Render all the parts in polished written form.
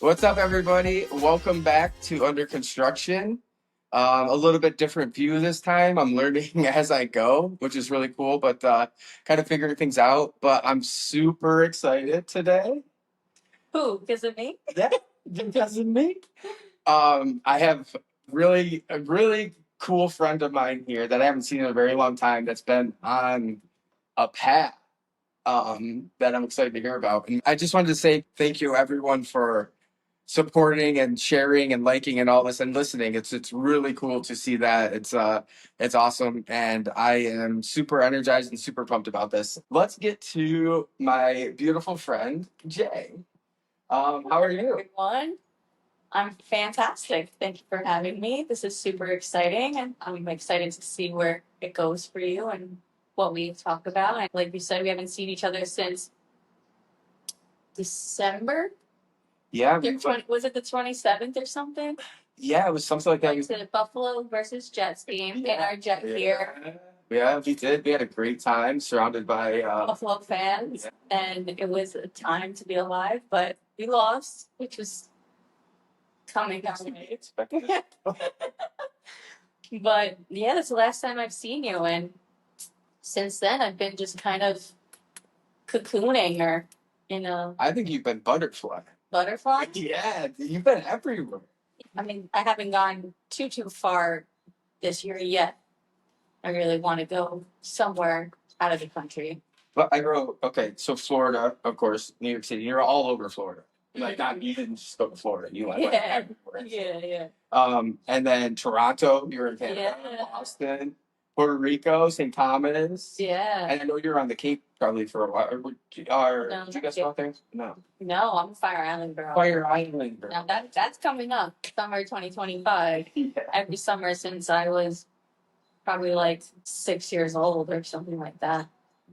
What's up, everybody? Welcome back to Under Construction. A little bit different view this time. I'm learning as I go, which is really cool, but kind of figuring things out. But I'm super excited today. Who? Because of me? Yeah, because of me. I have a really cool friend of mine here that I haven't seen in a very long time that's been on a path that I'm excited to hear about. And I just wanted to say thank you, everyone, for supporting and sharing and liking and all this and listening. It's really cool to see that. It's awesome, and I am super energized and super pumped about this. Let's get to my beautiful friend Jay. How are you? Everyone, I'm fantastic. Thank you for having me. This is super exciting, and I'm excited to see where it goes for you and what we talk about. And like you said, we haven't seen each other since December. Yeah, Was it the 27th or something? Yeah, it was something like that. Went to the Buffalo versus Jets game in our jet here. Yeah, we did. We had a great time surrounded by Buffalo fans, and it was a time to be alive, but we lost, which was coming out. Expected. But yeah, that's the last time I've seen you, and since then I've been just kind of cocooning or I think you've been butterfly. Butterfly. Yeah, you've been everywhere. I mean, I haven't gone too far this year yet. I really want to go somewhere out of the country. But okay, so Florida, of course, New York City, you're all over Florida. Like, you didn't just go to Florida, you went everywhere. Yeah. And then Toronto, you're in Canada, Boston, Puerto Rico, St. Thomas. Yeah. And I know you're on the Cape probably for a while. Did you guys go out there? No. No, I'm a Fire Island girl. Fire Island girl. Now that's coming up, summer 2025. Yeah. Every summer since I was probably like 6 years old or something like that.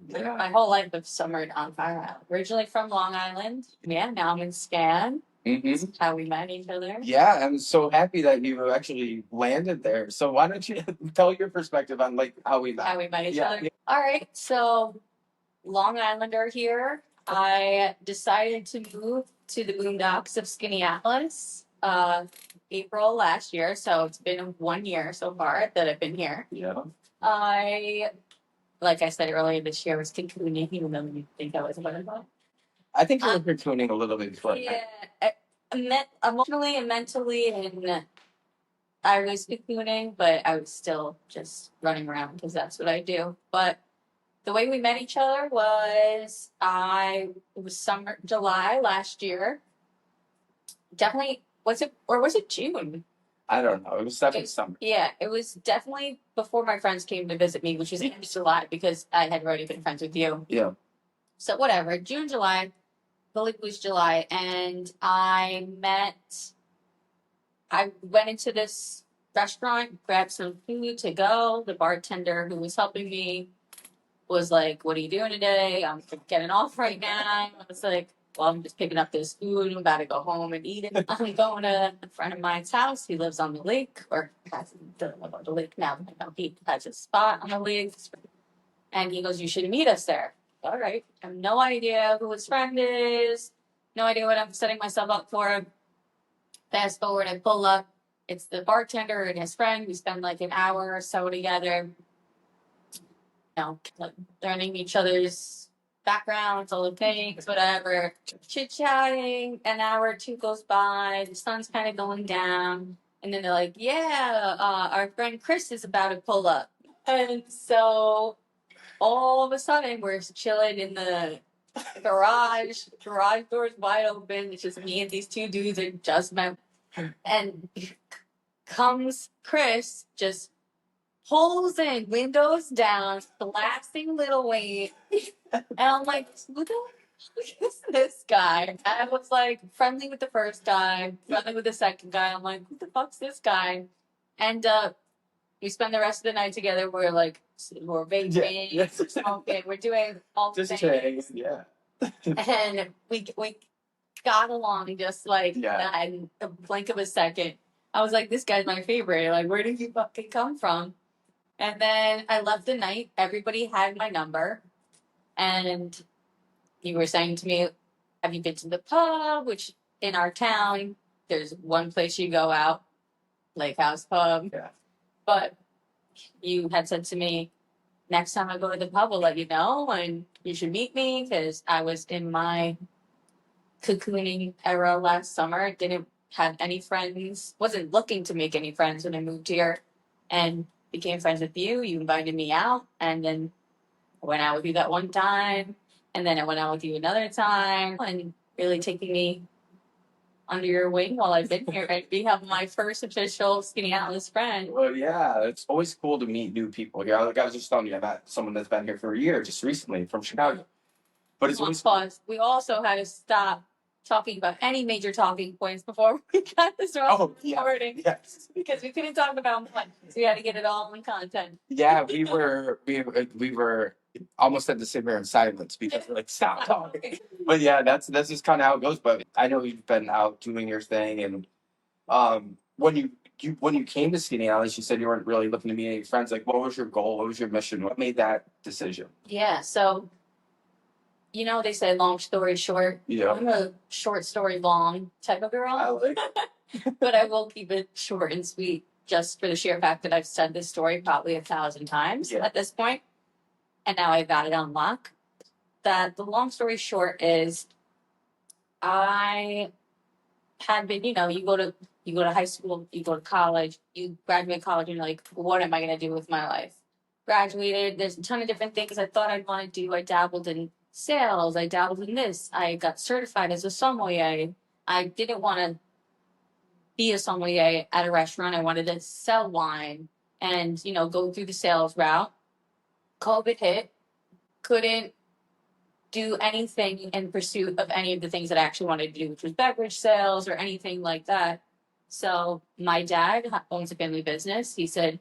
Yeah. My whole life I've summered on Fire Island. Originally from Long Island. Yeah, now I'm in Scan. Mm-hmm. That's how we met each other. Yeah, I'm so happy that you actually landed there. So why don't you tell your perspective on like how we met? How we met each other. Yeah. All right, so Long Islander here. I decided to move to the boondocks of Skinneapolis April last year. So it's been 1 year so far that I've been here. Yeah. Like I said earlier, this year was cocooning, even though you think I was a butterfly. I think you were cocooning a little bit before. Yeah, emotionally and mentally, and I was cocooning, but I was still just running around because that's what I do. But the way we met each other was it was July last year. Definitely, was it June? I don't know. It was definitely summer. Yeah, it was definitely before my friends came to visit me, which was in July because I had already been friends with you. Yeah. So whatever, June, July, I believe it was July, and I went into this restaurant, grabbed some food to go. The bartender who was helping me was like, "What are you doing today? I'm getting off right now." I was like, "Well, I'm just picking up this food. I'm about to go home and eat it." I'm going to a friend of mine's house. He lives on the lake, or doesn't live on the lake now. He has a spot on the lake. And he goes, "You should meet us there." All right. I have no idea who his friend is. No idea what I'm setting myself up for. Fast forward, I pull up. It's the bartender and his friend. We spend like an hour or so together. Like learning each other's backgrounds, all the things, whatever. Chit-chatting, an hour or two goes by, the sun's kind of going down, and then they're like, "Yeah, our friend Chris is about to pull up." And so all of a sudden, we're chilling in the garage doors wide open, it's just me and these two dudes are just met, and comes Chris, just pulls in, windows down, blasting Little Wayne. And I'm like, who the is this guy? I was like friendly with the first guy, friendly with the second guy. I'm like, who the fuck's this guy? And we spend the rest of the night together. We're vaping, smoking, we're doing all the things. Yeah. And we got along just like that in a blink of a second. I was like, this guy's my favorite. Like, where did you fucking come from? And then I left the night. Everybody had my number. And you were saying to me, have you been to the pub? Which in our town, there's one place you go out, Lake House Pub. Yeah. But you had said to me, next time I go to the pub, I'll let you know, and you should meet me, because I was in my cocooning era last summer. Didn't have any friends, wasn't looking to make any friends when I moved here, and became friends with you. You invited me out, and then I went out with you that one time, and then I went out with you another time, and really taking me under your wing while I've been here and become my first official Skinny Atlas friend. Well, yeah, it's always cool to meet new people here. Like I was just telling you, I met someone that's been here for a year just recently from Chicago. But it's always Pause. We also had to stop talking about any major talking points before we got this recording. Yes. Because we couldn't talk about one. So we had to get it all in content. Yeah, we were almost had to sit here in silence because we're like, stop talking. But yeah, that's just kind of how it goes. But I know you've been out doing your thing, and when you came to Skinny Alice, you said you weren't really looking to meet any friends. Like, what was your goal? What was your mission? What made that decision? Yeah, so they say long story short. Yeah. I'm a short story long type of girl. I like But I will keep it short and sweet, just for the sheer fact that I've said this story probably 1,000 times at this point, and now I've got it on lock. That the long story short is, I had been, you go to high school, you go to college, you graduate college, and you're like, what am I gonna do with my life? Graduated, there's a ton of different things I thought I'd want to do. I dabbled in sales, I dabbled in this, I got certified as a sommelier. I didn't want to be a sommelier at a restaurant. I wanted to sell wine and, go through the sales route. COVID hit, couldn't do anything in pursuit of any of the things that I actually wanted to do, which was beverage sales or anything like that. So my dad owns a family business. He said,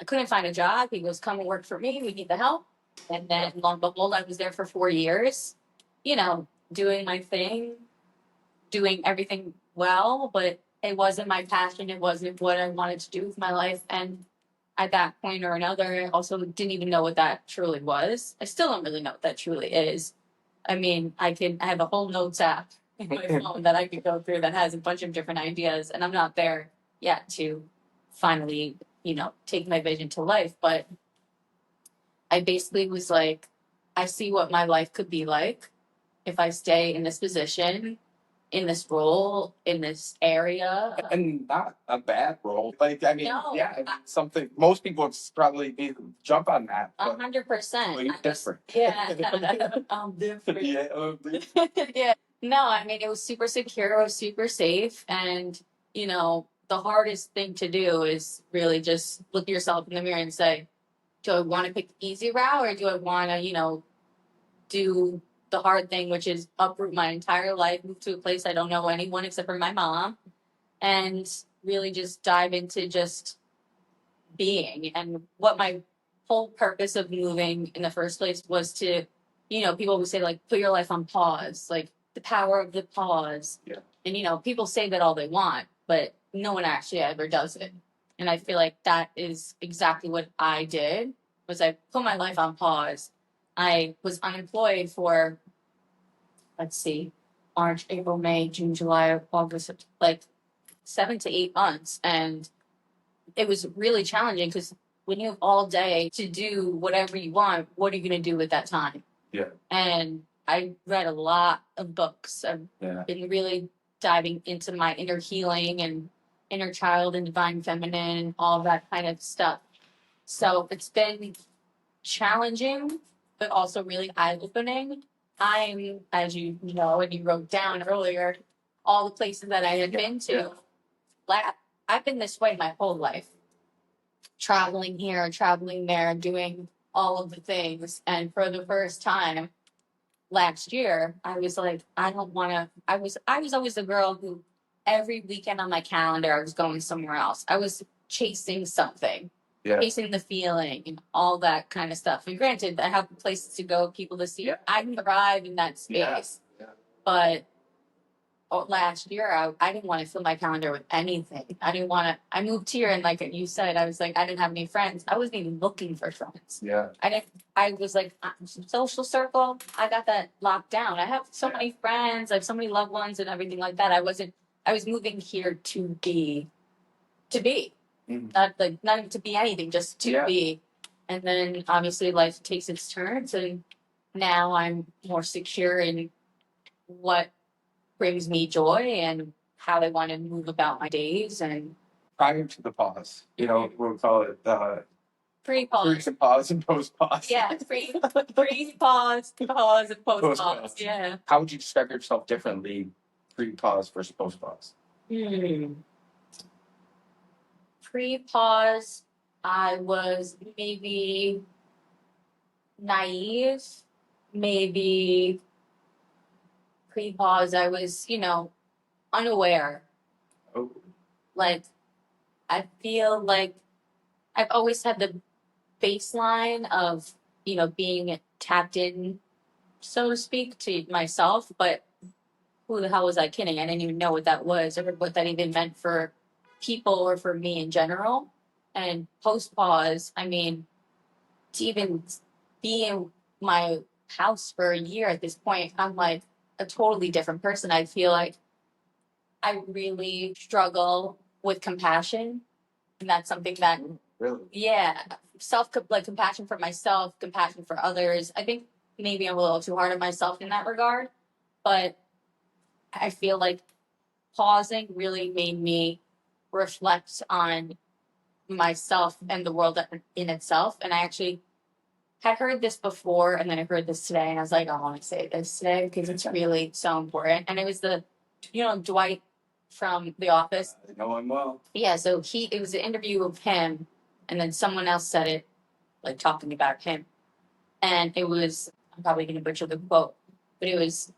I couldn't find a job. He goes, come and work for me. We need the help. And then lo and behold, I was there for 4 years, doing my thing, doing everything well, but it wasn't my passion. It wasn't what I wanted to do with my life. And at that point or another, I also didn't even know what that truly was. I still don't really know what that truly is. I mean, I have a whole notes app in my phone that I could go through that has a bunch of different ideas, and I'm not there yet to finally, take my vision to life. But I basically was like, I see what my life could be like if I stay in this position, in this role, in this area. And not a bad role. Like, I mean, No. something most people would probably jump on that. 100%. Well, you're different. Yeah. I'm different. Yeah. No, I mean, it was super secure, it was super safe. And, the hardest thing to do is really just look yourself in the mirror and say, do I want to pick the easy route, or do I want to, do the hard thing, which is uproot my entire life, move to a place I don't know anyone except for my mom, and really just dive into just being. And what my whole purpose of moving in the first place was to, people would say, like, put your life on pause, like the power of the pause. Yeah. And, people say that all they want, but no one actually ever does it. And I feel like that is exactly what I did, was I put my life on pause. I was unemployed for, let's see, March, April, May, June, July, August, like 7 to 8 months. And it was really challenging, because when you have all day to do whatever you want, what are you going to do with that time? Yeah. And I read a lot of books. I've been really diving into my inner healing and inner child and divine feminine, all that kind of stuff. So it's been challenging, but also really eye-opening. I'm, as you know, and you wrote down earlier, all the places that I had been to. Like, I've been this way my whole life. Traveling here, traveling there, doing all of the things. And for the first time last year, I was like, I don't want to. I was always the girl who every weekend on my calendar I was going somewhere else. I was chasing something. Yeah. Chasing the feeling and all that kind of stuff. And granted, I have places to go, people to see. Yeah. I can thrive in that space. Yeah. But last year, I didn't want to fill my calendar with anything. I didn't want to. I moved here, and like you said, I was like, I didn't have any friends. I wasn't even looking for friends. Yeah. I didn't. I was like, social circle. I got that locked down. I have so many friends. I have so many loved ones and everything like that. I wasn't. I was moving here to be, not like not even to be anything, just to be. And then obviously life takes its turns, and now I'm more secure in what brings me joy and how I want to move about my days. And Prior to the pause, we'll call it pre-pause. Pre-pause and post-pause. Yeah, pre-pause, pause, and post-pause. Yeah. How would you describe yourself differently, pre-pause versus post-pause? Pre-pause, I was maybe naive. Maybe pre-pause, I was, unaware. Oh. Like, I feel like I've always had the baseline of, being tapped in, so to speak, to myself, but who the hell was I kidding? I didn't even know what that was or what that even meant for people or for me in general. And post pause, I mean, to even be in my house for a year at this point, I'm like a totally different person. I feel like I really struggle with compassion. And that's something that, Really? yeah, compassion for myself, compassion for others. I think maybe I'm a little too hard on myself in that regard, but I feel like pausing really made me reflect on myself and the world in itself. And I actually had heard this before, and then I heard this today, and I was like, I want to say this today because it's really so important. And it was Dwight from The Office. I know him well. Yeah, so it was an interview of him, and then someone else said it, like talking about him. And it was, I'm probably going to butcher the quote, but it was,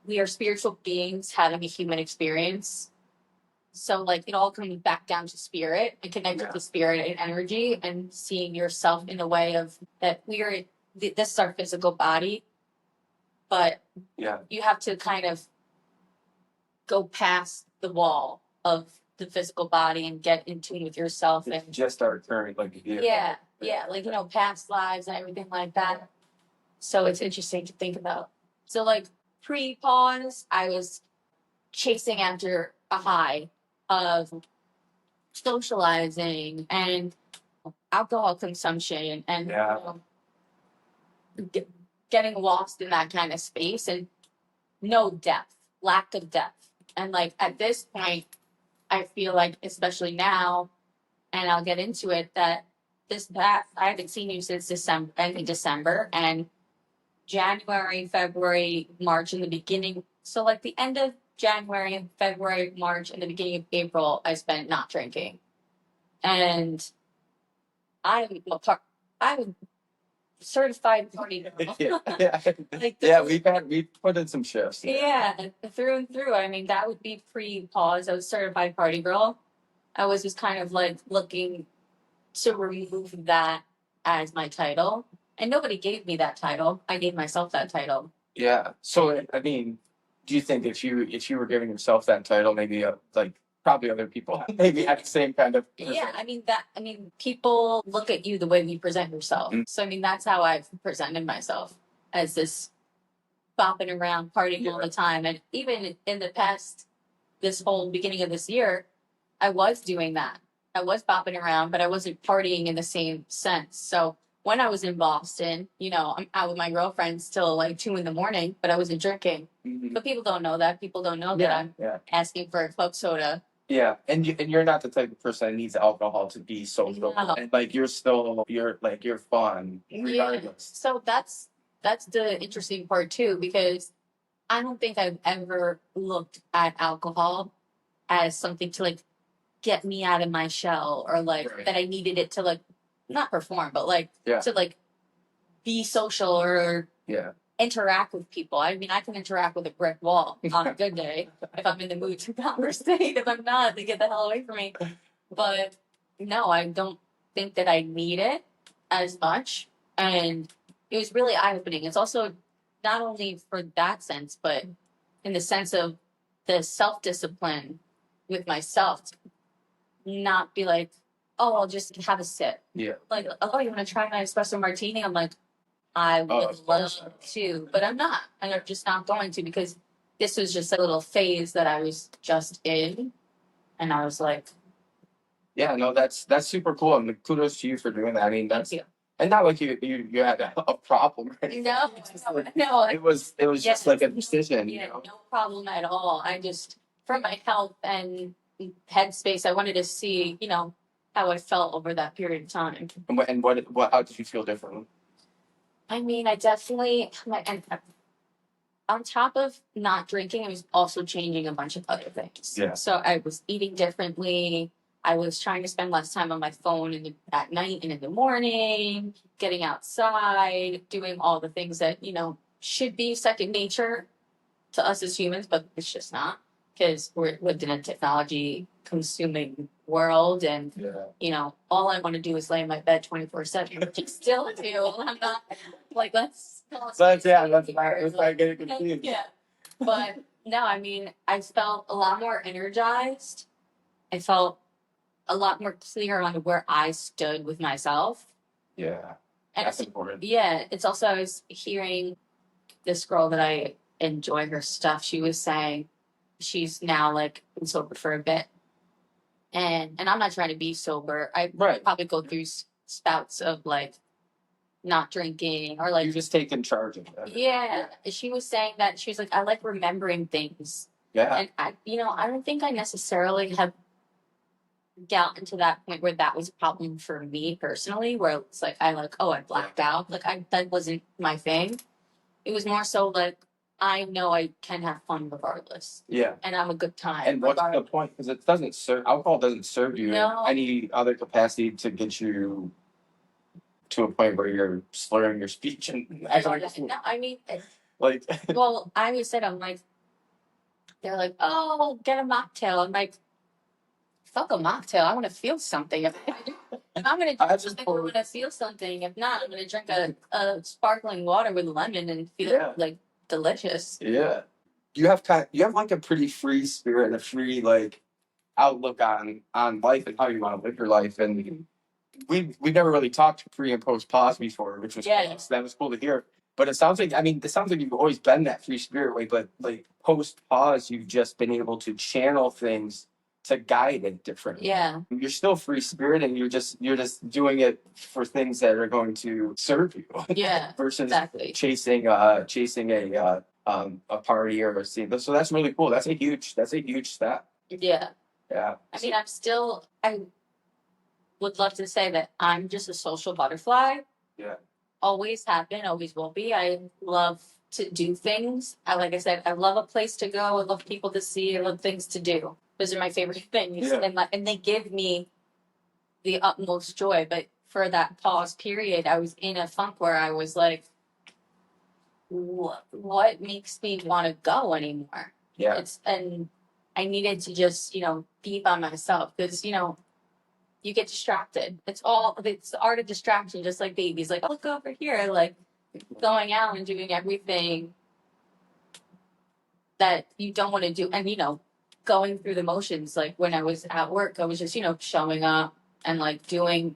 we are spiritual beings having a human experience. So, like, it all comes back down to spirit and connected to spirit and energy and seeing yourself in the way of that this is our physical body, but you have to kind of go past the wall of the physical body and get in tune with yourself. And just start occurring like like, past lives and everything like that. So it's interesting to think about. So, like, pre-pause, I was chasing after a high of socializing and alcohol consumption and getting lost in that kind of space and lack of depth. And like at this point, I feel like, especially now, and I'll get into it, that I haven't seen you since December, and January, February, March, in the beginning. So like the end of January, February, March, and the beginning of April, I spent not drinking. And I'm a certified party girl. We've put in some shifts. Yeah, through and through. I mean, that would be pre-pause. I was certified party girl. I was just kind of like looking to remove that as my title. And nobody gave me that title. I gave myself that title. Yeah. So, I mean, do you think if you were giving yourself that title, maybe probably other people maybe had the same kind of person? Yeah, I mean, people look at you the way you present yourself. Mm-hmm. So, I mean, that's how I've presented myself, as this bopping around, partying all the time. And even in the past, this whole beginning of this year, I was doing that. I was bopping around, but I wasn't partying in the same sense. So when I was in Boston, I'm out with my girlfriends till like 2 a.m, but I wasn't drinking. Mm-hmm. But people don't know that. People don't know that I'm asking for a club soda. Yeah, and you're not the type of person that needs alcohol to be social. No. And like you're fun regardless. Yeah. So that's the interesting part too, because I don't think I've ever looked at alcohol as something to like get me out of my shell, or like that I needed it to like not perform, but like to like be social or interact with people. I mean, I can interact with a brick wall on a good day if I'm in the mood to conversate. If I'm not, they get the hell away from me. But no, I don't think that I need it as much. And it was really eye-opening. It's also not only for that sense, but in the sense of the self-discipline with myself to not be like, oh, I'll just have a sip. Yeah. Like, oh, you want to try my espresso martini? I'm like, I would love to, but I'm not. And I'm just not going to, because this was just a little phase that I was just in. And I was like, Yeah, no, that's super cool. And kudos to you for doing that. I mean, thank that's, you. and not like you had a problem or anything. No. It was just like a decision, you Yeah, know. no problem at all. I just, for my health and headspace, I wanted to see, how I felt over that period of time. And what how did you feel differently? I mean, I definitely, and on top of not drinking, I was also changing a bunch of other things. Yeah. So I was eating differently. I was trying to spend less time on my phone at night and in the morning, getting outside, doing all the things that, should be second nature to us as humans, but it's just not, because we're lived in a technology consuming world. And, all I want to do is lay in my bed 24/7, which I still do. I'm not like, that's why I get it confused. yeah. But no, I mean, I felt a lot more energized. I felt a lot more clear on where I stood with myself. Yeah. And That's important. yeah, it's also, I was hearing this girl that I enjoy her stuff. She was saying she's now like been sober for a bit. And I'm not trying to be sober. I probably go through spouts of like not drinking or like you just taking charge of that. Yeah. She was saying that she was like, I like remembering things. Yeah. And I don't think I necessarily have gotten to that point where that was a problem for me personally, where it's like I blacked out. Like that wasn't my thing. It was more so like I know I can have fun regardless. Yeah. And I'm a good time. And what's the point? Because it doesn't serve, alcohol doesn't serve you in any other capacity to get you to a point where you're slurring your speech and no, I mean, like. Well, I always said, I'm like, they're like, oh, get a mocktail. I'm like, fuck a mocktail. I want to feel something. If I'm going to drink something, I want to feel something. If not, I'm going to drink a sparkling water with lemon and feel like delicious. Yeah. You have like a pretty free spirit and a free like outlook on life and how you want to live your life. And we've never really talked pre and post pause before, which was cool. So that was cool to hear. But it sounds like you've always been that free spirit way, but like post pause, you've just been able to channel things to guide it differently. Yeah. You're still free spirit and you're just doing it for things that are going to serve you. Yeah. Versus chasing a party or a scene. So that's really cool. That's a huge step. Yeah. Yeah. I mean, I would love to say that I'm just a social butterfly. Yeah. Always have been, always will be. I love to do things. Like I said, I love a place to go. I love people to see. I love things to do. Those are my favorite things. Yeah. And they give me the utmost joy. But for that pause period, I was in a funk where I was like, what makes me want to go anymore? Yeah. And I needed to just, be by myself because, you get distracted. It's the art of distraction, just like babies. Like, oh, look over here, like going out and doing everything that you don't want to do. And, going through the motions. Like when I was at work, I was just, showing up and like doing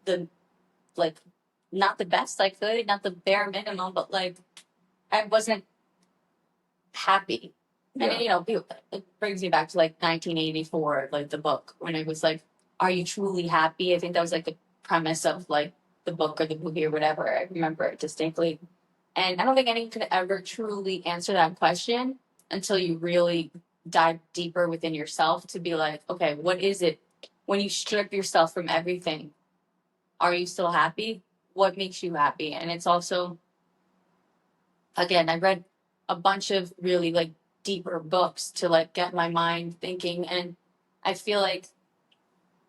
not the best I could, not the bare minimum, but like I wasn't happy. Yeah. And, it brings me back to like 1984, like the book, when it was like, are you truly happy? I think that was like the premise of like the book or the movie or whatever. I remember it distinctly. And I don't think anyone could ever truly answer that question until you really dive deeper within yourself to be like, okay, what is it when you strip yourself from everything? Are you still happy? What makes you happy? And it's also, again, I read a bunch of really like deeper books to like get my mind thinking. And I feel like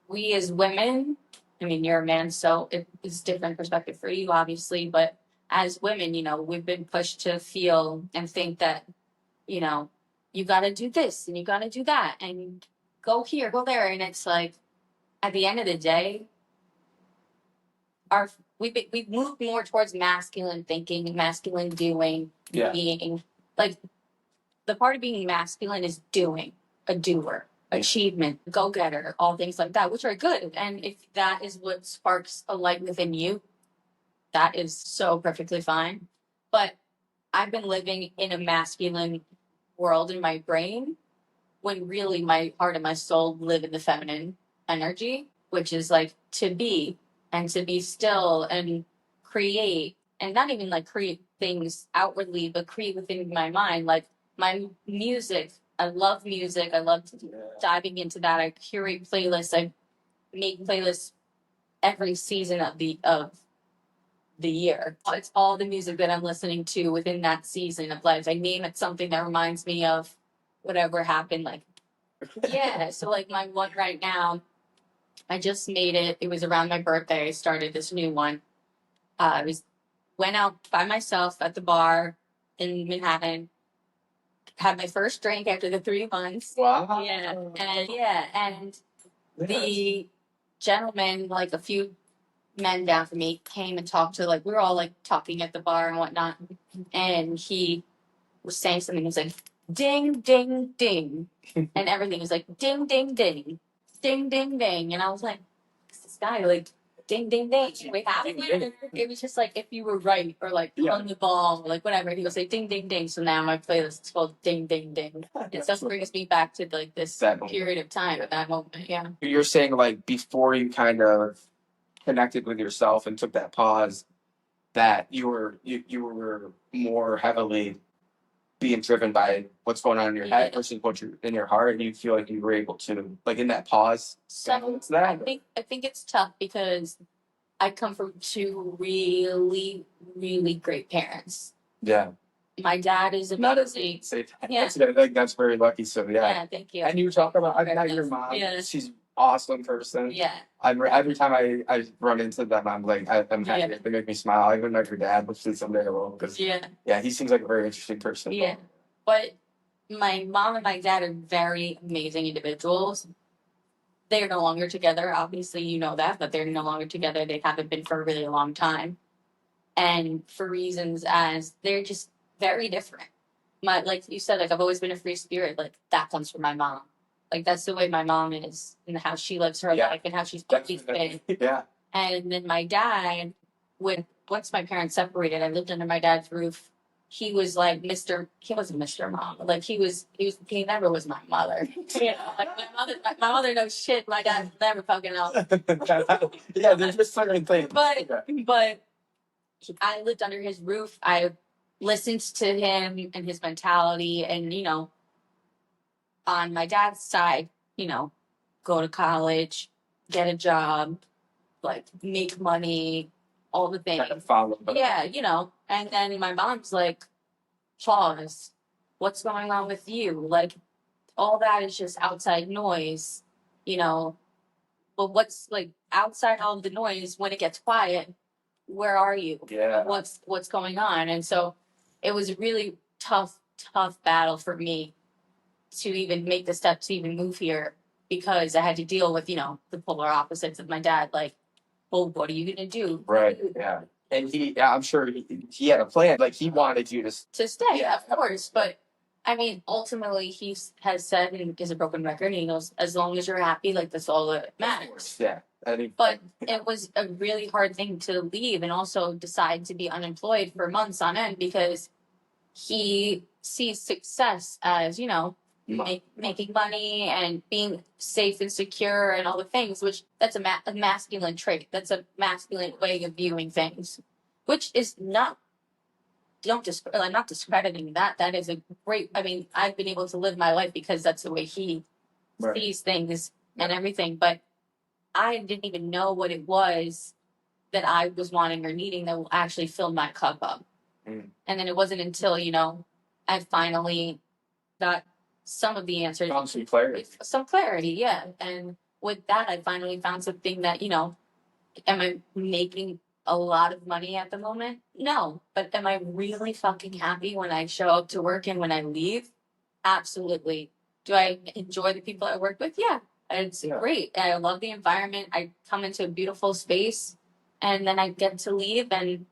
we as women, I mean, you're a man, so it's a different perspective for you, obviously. But as women, we've been pushed to feel and think that, you got to do this and you got to do that and go here, go there. And it's like, at the end of the day, we've moved more towards masculine thinking, masculine doing, being. Like, the part of being masculine is doing, a doer, achievement, go-getter, all things like that, which are good. And if that is what sparks a light within you, that is so perfectly fine. But I've been living in a masculine world in my brain when really my heart and my soul live in the feminine energy, which is like to be and to be still and create, and not even like create things outwardly, but create within my mind. Like my music, I love music. I love diving into that. I curate playlists. I make playlists every season of the year. It's all the music that I'm listening to within that season of life. I name it something that reminds me of whatever happened. Like, yeah. So like my one right now, I just made it. It was around my birthday. I started this new one. I went out by myself at the bar in Manhattan. Had my first drink after the 3 months. Wow. And the gentleman, like a few men down from me, came and talked to, like, we were all like talking at the bar and whatnot, and he was saying something. He was like, ding ding ding, and everything was like ding ding ding, ding ding ding, and I was like, this guy like ding ding ding. Wait, it was just like if you were right or like on the ball, or like whatever. He was like ding ding ding. So now my playlist is called ding ding ding. It just brings me back to like this period of time at that moment. Yeah. You're saying like before you kind of connected with yourself and took that pause, that you were more heavily being driven by what's going on in your head versus what you're in your heart, and you feel like you were able to, like, in that pause. So I think it's tough because I come from two really, really great parents. Yeah. My dad is amazing. Yeah. I think that's very lucky. So Yeah, thank you. And you talk about, I met your mom. Yeah. She's an awesome person. Yeah. Every time I run into them, I'm like, I'm happy. Yeah. They make me smile. I even met your dad, which is someday I will, because he seems like a very interesting person. Yeah. But my mom and my dad are very amazing individuals. They're no longer together. Obviously, you know that, but they're no longer together. They haven't been for a really long time. And for reasons as they're just very different. Like you said, like I've always been a free spirit. Like that comes from my mom. Like that's the way my mom is and how she lives her life and how she's always been. Yeah. And then my dad, once my parents separated, I lived under my dad's roof. He was like he wasn't Mr. Mom. Like he never was my mother. You know, like my mother knows shit. My dad never fucking knows. Yeah, there's just certain things. But I lived under his roof. I listened to him and his mentality, and on my dad's side, go to college, get a job, like make money, all the things. Yeah, and then my mom's like, pause. What's going on with you? Like, all that is just outside noise, But what's like outside all the noise, when it gets quiet, where are you? Yeah. What's going on? And so it was a really tough battle for me to even make the step to even move here, because I had to deal with, the polar opposites of my dad. Like, well, what are you going to do? Right. Yeah. And I'm sure he had a plan. Like, he wanted you to stay, of course. But I mean, ultimately, he has said, and is a broken record, and he goes, as long as you're happy, like, that's all that matters. Yeah. But it was a really hard thing to leave and also decide to be unemployed for months on end, because he sees success as, making money and being safe and secure and all the things, which that's a masculine trait. That's a masculine way of viewing things, which is not discrediting that. That is a great, I mean, I've been able to live my life because that's the way he sees things and everything. But I didn't even know what it was that I was wanting or needing that will actually fill my cup up. And then it wasn't until, I finally got some of the answers. Found some clarity. Some clarity, yeah. And with that, I finally found something that, am I making a lot of money at the moment? No. But am I really fucking happy when I show up to work and when I leave? Absolutely. Do I enjoy the people I work with? Yeah. It's great. I love the environment. I come into a beautiful space, and then I get to leave, and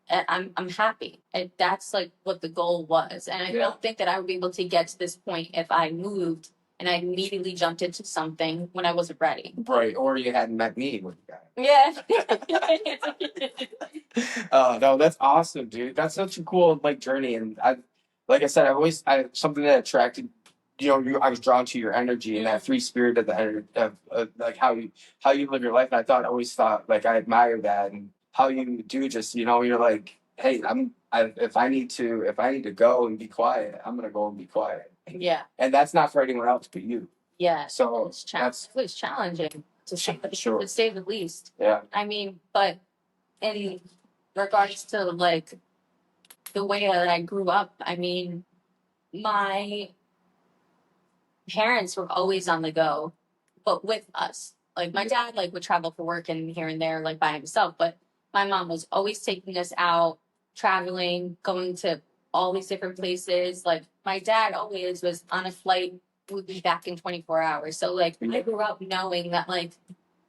I'm happy. And that's like what the goal was. And I don't think that I would be able to get to this point if I moved and I immediately jumped into something when I wasn't ready. Right, or you hadn't met me when you got it. Yeah. No, that's awesome, dude. That's such a cool like journey, and like I said, I something that attracted, I was drawn to your energy and that free spirit of the energy of like how you live your life. And I always thought like I admire that and how you do just you're like, hey, if I need to go and be quiet, I'm gonna go and be quiet. Yeah. And that's not for anyone else but you. Yeah. So it's challenging to sure. say the least. Yeah. I mean, but in regards to like the way that I grew up, I mean, my parents were always on the go, but with us. Like my dad like would travel for work and here and there like by himself, but my mom was always taking us out, traveling, going to all these different places. Like my dad always was on a flight, would be back in 24 hours. So like I grew up knowing that like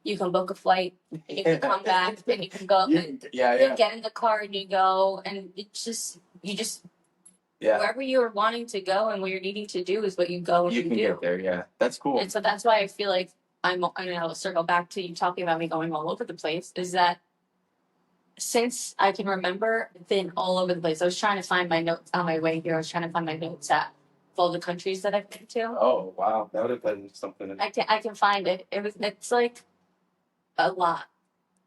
you can book a flight, and you can come back, and you can go. You get in the car and you go, and it's just wherever you're wanting to go and what you're needing to do is what you go and you can do. Get there. Yeah, that's cool. And so that's why I feel like I'll circle back to you talking about me going all over the place. Is that since I can remember, I've been all over the place. I was trying to find my notes on my way here. I was trying to find my notes at all the countries that I've been to. Oh wow, that would have been something. I can find it. It's like a lot.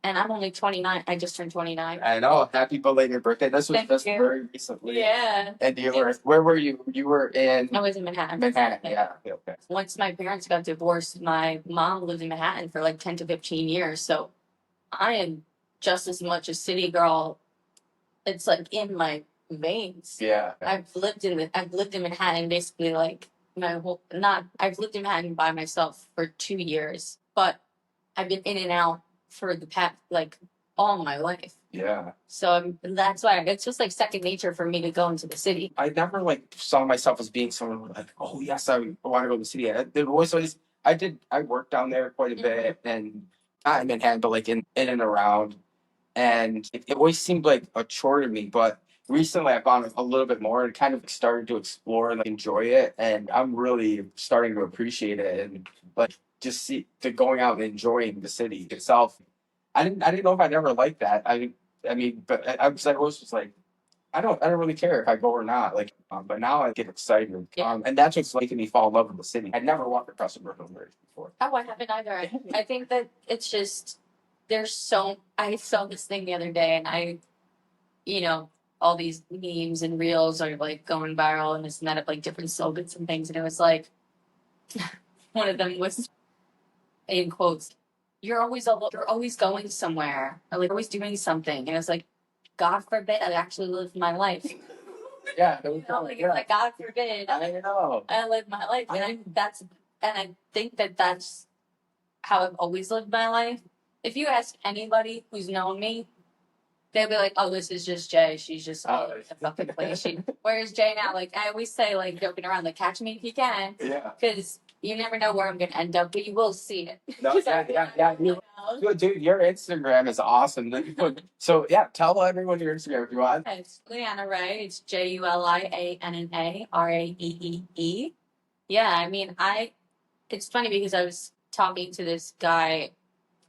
And I'm only 29. I just turned 29. I know. Happy belated birthday. This was just very recently. Yeah. And where were you? You were in. I was in Manhattan. Manhattan, yeah. Okay. Once my parents got divorced, my mom lived in Manhattan for like 10 to 15 years. So I am just as much a city girl. It's like in my veins. Yeah. I've lived in Manhattan basically like I've lived in Manhattan by myself for 2 years, but I've been in and out for the past like all my life. Yeah. So that's why it's just like second nature for me to go into the city. I never like saw myself as being someone like, oh yes, I want to go to the city. There was always I worked down there quite a bit, and not in Manhattan, but like in and around, and it always seemed like a chore to me. But recently, I've gone a little bit more and kind of started to explore and like, enjoy it, and I'm really starting to appreciate it and like just going out and enjoying the city itself. I didn't know if I'd ever like that. I mean, but I was just like, I don't really care if I go or not. Like, but now I get excited. Yeah. And that's what's making me fall in love with the city. I'd never walked across the Brooklyn Bridge before. Oh, I haven't either. I think that it's just I saw this thing the other day, and all these memes and reels are like going viral and this and that of like different slogans and things, and it was like one of them was in quotes, you're always going somewhere, or like always doing something. And it's like, God forbid I actually live my life. Yeah. It's like, God forbid I know. I live my life. And I think that that's how I've always lived my life. If you ask anybody who's known me, they'll be like, oh, this is just Jay. She's just all over the fucking place. Where's Jay now? Like, I always say, like, joking around, like, catch me if you can. Yeah. Because you never know where I'm going to end up, but you will see it. No, yeah. Dude, your Instagram is awesome. So, yeah, tell everyone your Instagram if you want. It's Julianna, right? It's Julianna Raeee. Yeah, I mean, it's funny because I was talking to this guy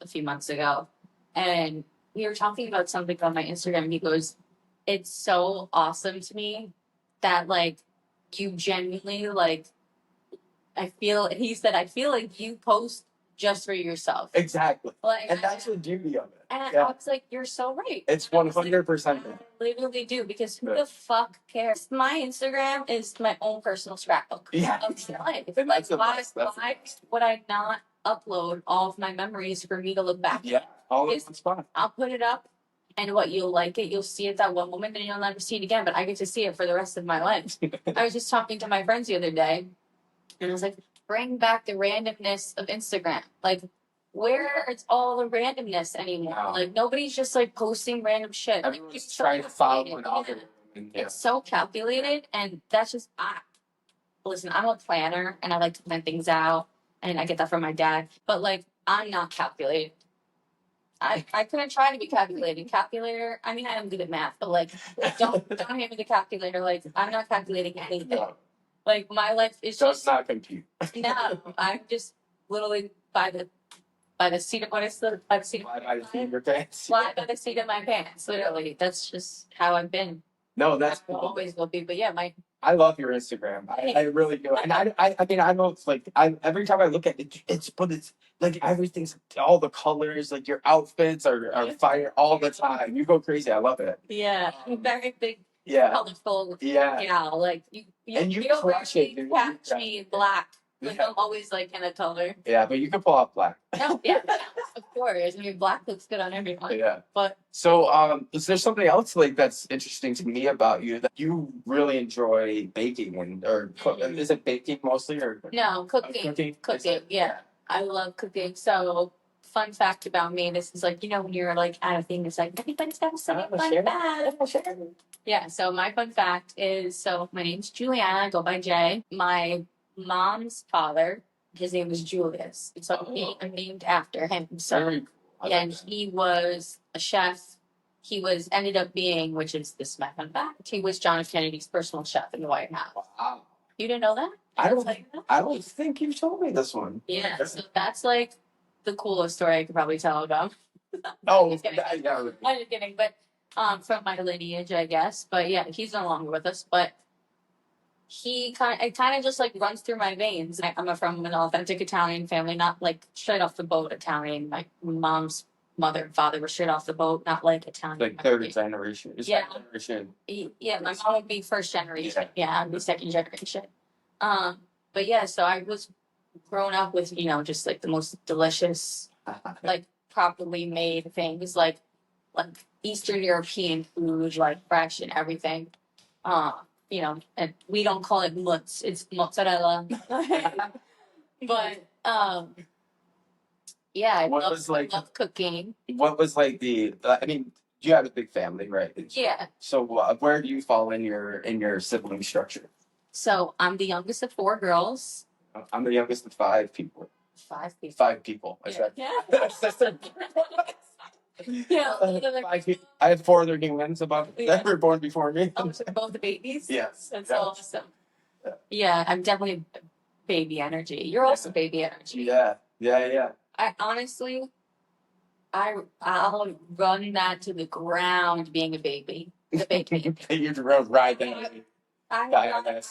a few months ago, and we were talking about something on my Instagram, and he goes, it's so awesome to me that, like, you genuinely, like, he said, I feel like you post just for yourself. Exactly. Like, and that's the beauty of it. And I was like, you're so right. It's 100%. I literally do, because who the fuck cares? My Instagram is my own personal scrapbook of my life. And like, why would I not upload all of my memories for me to look back? Yeah, all in one spot. I'll put it up, and you'll like it. You'll see it that one moment, and you'll never see it again. But I get to see it for the rest of my life. I was just talking to my friends the other day, and I was like, bring back the randomness of Instagram. Like, where it's all the randomness anymore. No. Like, nobody's just like posting random shit. Everyone's like, trying to follow an algorithm. It's so calculated, and that's just listen, I'm a planner, and I like to plan things out, and I get that from my dad. But like, I'm not calculated. I couldn't try to be calculated. Calculator. I mean, I am good at math, but like, don't hand me the calculator. Like, I'm not calculating anything. No, Like, my life is does just not compute. no. I'm just literally by the seat of what is the by the seat Fly by the seat of your pants. fly by the seat of my pants. Literally, that's just how I've been. No, that's I cool. always will be. But yeah, I love your Instagram. I really do. And I mean, I know it's like every time I look at it, it's like everything's all the colors, like your outfits are fire all the time. You go crazy. I love it. yeah, I'm very big, Yeah. colorful. Yeah. Yeah, like you And you don't crush it, really dude. catch me in black. Like Yeah. I'm always like in a color. Yeah, but you can pull off black. No, yeah, of course. I mean, black looks good on everyone. Yeah. But So, is there something else like that's interesting to me about you that you really enjoy baking or cook? Is it baking mostly or no, cooking. Cooking, yeah. I love cooking. So, fun fact about me: this is like when you're like at a thing, it's like everybody's got something fun fact. Yeah. So my fun fact is my name's Julianna. I go by Jay. My mom's father, his name was Julius. So I'm named after him. So Very cool. yeah, and he was a chef. He ended up being, which is this is my fun fact. He was John F. Kennedy's personal chef in the White House. Wow. You didn't know that? I don't think you told me this one. Yeah, so that's like the coolest story I could probably tell about. Oh, Just kidding. yeah. I'm just kidding, but from my lineage, I guess. But yeah, he's no longer with us. But it kind of just like runs through my veins. I'm from an authentic Italian family, not like straight off the boat Italian. My mom's mother and father were straight off the boat, not like Italian. Like third generation. Yeah. Generation. Yeah, my mom would be first generation. Yeah, I'd be second generation. But yeah, so I was grown up with just like the most delicious, like properly made things, like Eastern European food, like fresh and everything. And we don't call it mutz, it's mozzarella. But yeah, I love cooking. What was like I mean, you have a big family, right? Yeah. So where do you fall in your sibling structure? So I'm the youngest of 4 girls. I'm the youngest of 5 people. 5 people. 5 people. Yeah. Yeah. 5 people. I have 4 other humans that were born before me. Oh, so both the babies? Yes. That's awesome. Yeah, I'm definitely baby energy. You're also baby energy. Yeah. I honestly, I'll run that to the ground being a baby. The baby. You'd ride that. I'm dying on that.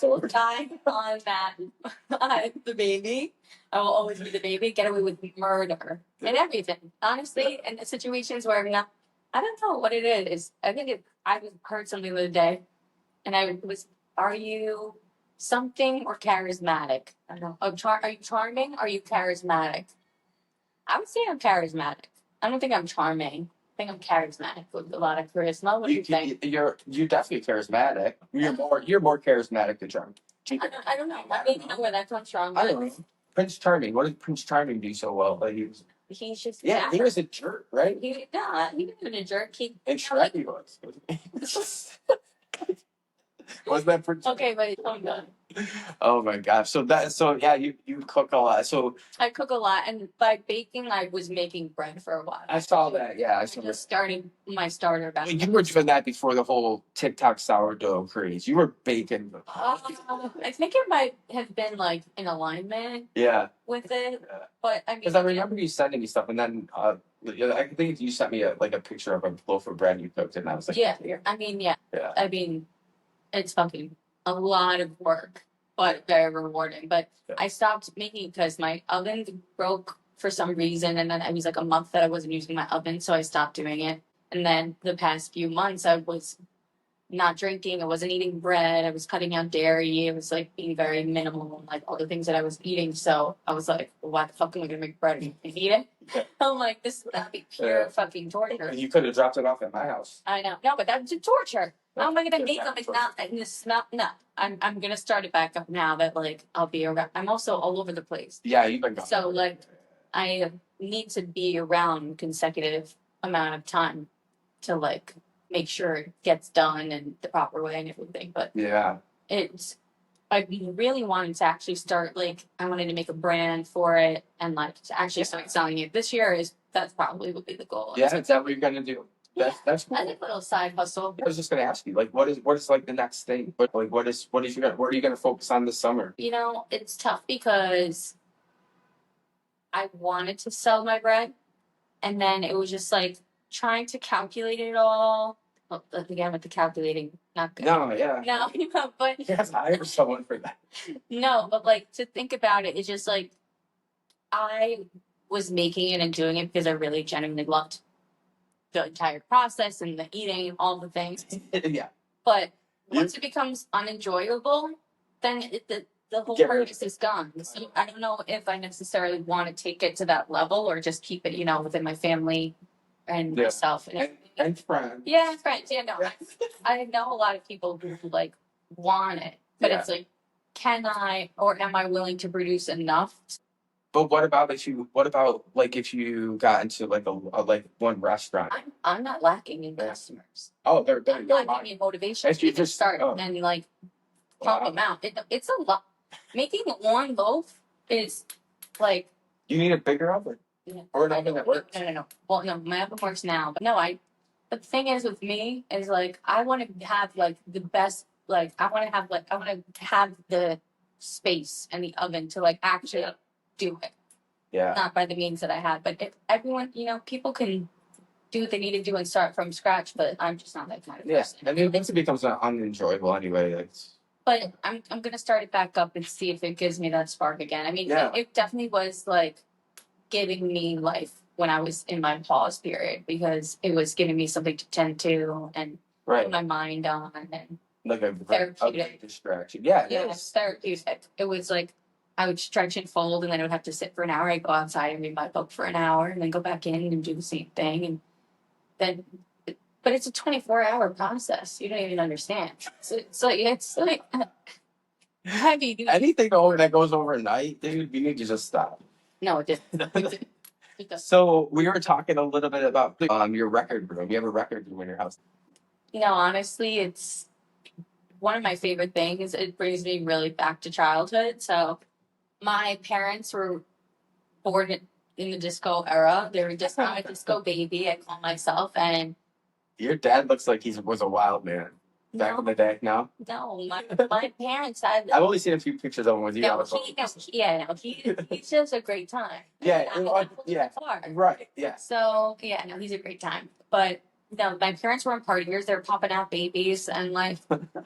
The baby. I will always be the baby. Get away with murder and everything. Honestly, in situations where I don't know what it is. I think I heard something the other day, and are you something or charismatic? I don't know. Are you charming? Or are you charismatic? I would say I'm charismatic. I don't think I'm charming. I think I'm charismatic with a lot of charisma. What do you think? You're definitely charismatic. You're more charismatic than charming. I don't know. I don't know where that comes from. I don't know. Prince Charming. What did Prince Charming do so well? Like he's just he was a jerk, right? He wasn't a jerk. And Shrek he was. Was that Prince? Okay, but oh god. Oh my gosh! So yeah, you cook a lot. So I cook a lot, and by baking, I was making bread for a while. I saw that. Yeah, I just started my starter batch. You were doing that before the whole TikTok sourdough craze. You were baking. I think it might have been like in alignment. Yeah. With it, but I mean, because I remember you sending me stuff, and then I think you sent me a picture of a loaf of bread you cooked, and I was like, yeah. I mean, it's fucking a lot of work, but very rewarding. But I stopped making it because my oven broke for some reason, and then it was like a month that I wasn't using my oven, so I stopped doing it. And then the past few months, I was not drinking. I wasn't eating bread. I was cutting out dairy. I was like being very minimal, like all the things that I was eating. So I was like, well, why the fuck am I gonna make bread and eat it? I'm like, this is gonna be pure fucking torture. You could have dropped it off at my house. I know, no, but that's a torture. How am I gonna make them? It's not in the smell. No, I'm gonna start it back up now that like I'll be around. I'm also all over the place. Yeah, you've been gone. So like, I need to be around consecutive amount of time to like make sure it gets done in the proper way and everything. But yeah, it's I really wanted to actually start, like, I wanted to make a brand for it and, like, to actually start selling it this year. That's probably would be the goal. Yeah, is that what you're gonna do? That's cool. I think a little side hustle. I was just gonna ask you, like, what is like the next thing? What are you gonna focus on this summer? You know, it's tough because I wanted to sell my bread, and then it was just like trying to calculate it all. Oh, again with the calculating, not good. No, yeah. No, but You have to hire someone for that. no, but like to think about it, it's just like I was making it and doing it because I really genuinely loved the entire process and the eating, all the things. Yeah. But once it becomes unenjoyable, then the whole Get rid of purpose is gone. So I don't know if I necessarily want to take it to that level or just keep it, you know, within my family and myself and everything. And friends. Yeah, friends. Yeah, no. I know a lot of people who like want it, but it's like, can I or am I willing to produce enough? But what about if you got into like a like one restaurant? I'm not lacking in customers. Oh, they're I'm lacking in motivation. If you to just start and like pump them out. It's a lot. Making one loaf is like. You need a bigger oven. Yeah. Or an oven that works. No. Well, no, my oven works now, but no, the thing is with me is like I want to have like the best. Like I want to have the space and the oven to like actually do it. Yeah. Not by the means that I had, but if everyone, you know, people can do what they need to do and start from scratch, but I'm just not that kind of person. I mean, once it becomes unenjoyable anyway, But I'm gonna start it back up and see if it gives me that spark again. I mean, it definitely was like giving me life when I was in my pause period because it was giving me something to tend to and put my mind on and like a therapeutic distraction. Yeah, it's therapeutic. It was like I would stretch and fold, and then I would have to sit for an hour. I'd go outside and read my book for an hour, and then go back in and do the same thing, and then. But it's a 24-hour process. You don't even understand. It's like heavy. Anything that goes overnight, dude, you need to just stop. No, it didn't. So we were talking a little bit about your record room. You have a record room in your house. You know, honestly, it's one of my favorite things. It brings me really back to childhood. So my parents were born in the disco era. They were just a disco baby, I call myself, and your dad looks like he was a wild man back in the day. No, my parents. I've only seen a few pictures of him with you. He's just a great time. Yeah, right. Yeah. So he's a great time. But no, my parents weren't partiers. They were popping out babies and like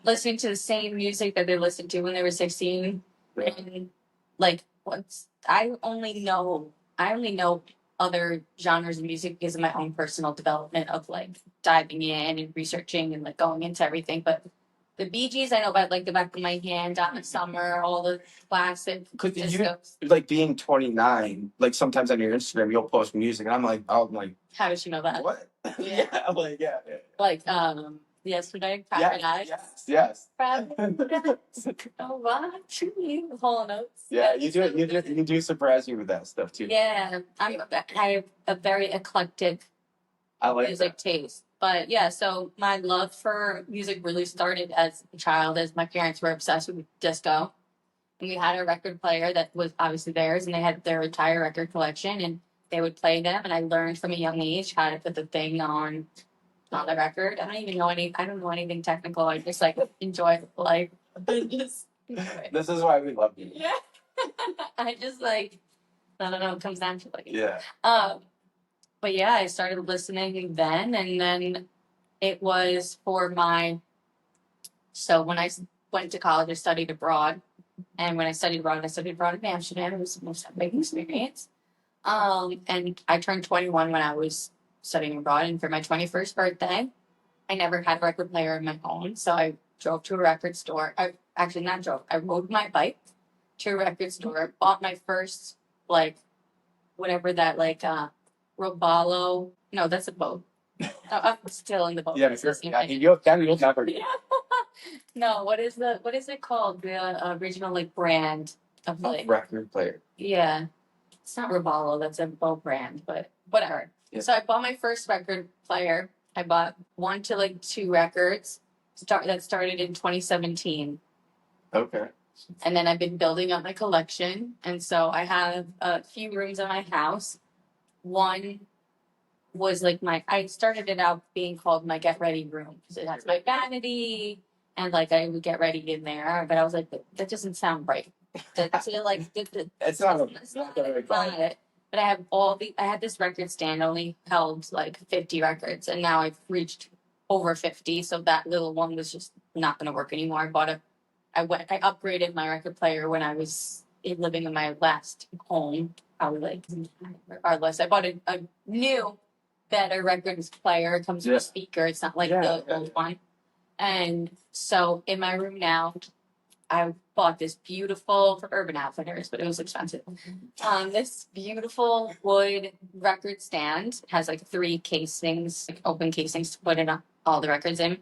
listening to the same music that they listened to when they were 16. Yeah. And like I only know other genres of music because of my own personal development of like diving in and researching and like going into everything. But the Bee Gees, I know about like the back of my hand, Donna Summer, all the classic. Because you like being 29, like sometimes on your Instagram you'll post music, and I'm like, how does she know that? What? Yeah, I'm like, yeah. Like yesterday, Paradise. Yes. Paradise. Oh, what? Whole notes. Yeah, you do surprise me with that stuff too. Yeah, I have a very eclectic music taste. But yeah, so my love for music really started as a child, as my parents were obsessed with disco. And we had a record player that was obviously theirs, and they had their entire record collection, and they would play them. And I learned from a young age how to put the thing on the record. I don't know anything technical. I just like enjoy life. This is why we love you. Yeah. I just like, I don't know, it comes down to like. Yeah. But yeah, I started listening then, and then it was for so when I went to college, I studied abroad. And when I studied abroad in Amsterdam. It was the most amazing experience. And I turned 21 when I was studying abroad. And for my 21st birthday, I never had a record player of my own. So I drove to a record store. I rode my bike to a record store, bought my first, like, whatever that, like, Robalo. No, that's a boat. I'm still in the boat. You'll never. Yeah. No, what is it called? The original like brand of like record player. Yeah, it's not Robalo. That's a boat brand, but whatever. Yeah. So I bought my first record player. I bought 1 to 2 records. That started in 2017. Okay. And then I've been building up my collection. And so I have a few rooms in my house. One was like I started it out being called my get ready room because it has my vanity and like I would get ready in there. But I was like, that doesn't sound right. That's like, It's not. it's not it. But I had this record stand only held like 50 records, and now I've reached over 50. So that little one was just not going to work anymore. I upgraded my record player when I was living in my last home. Probably like, regardless, I bought a new, better records player. It comes with a speaker. It's not like the old one. And so in my room now, I bought this beautiful for Urban Outfitters, but it was expensive. This beautiful wood record stand has like 3 casings, like open casings to put in all the records in.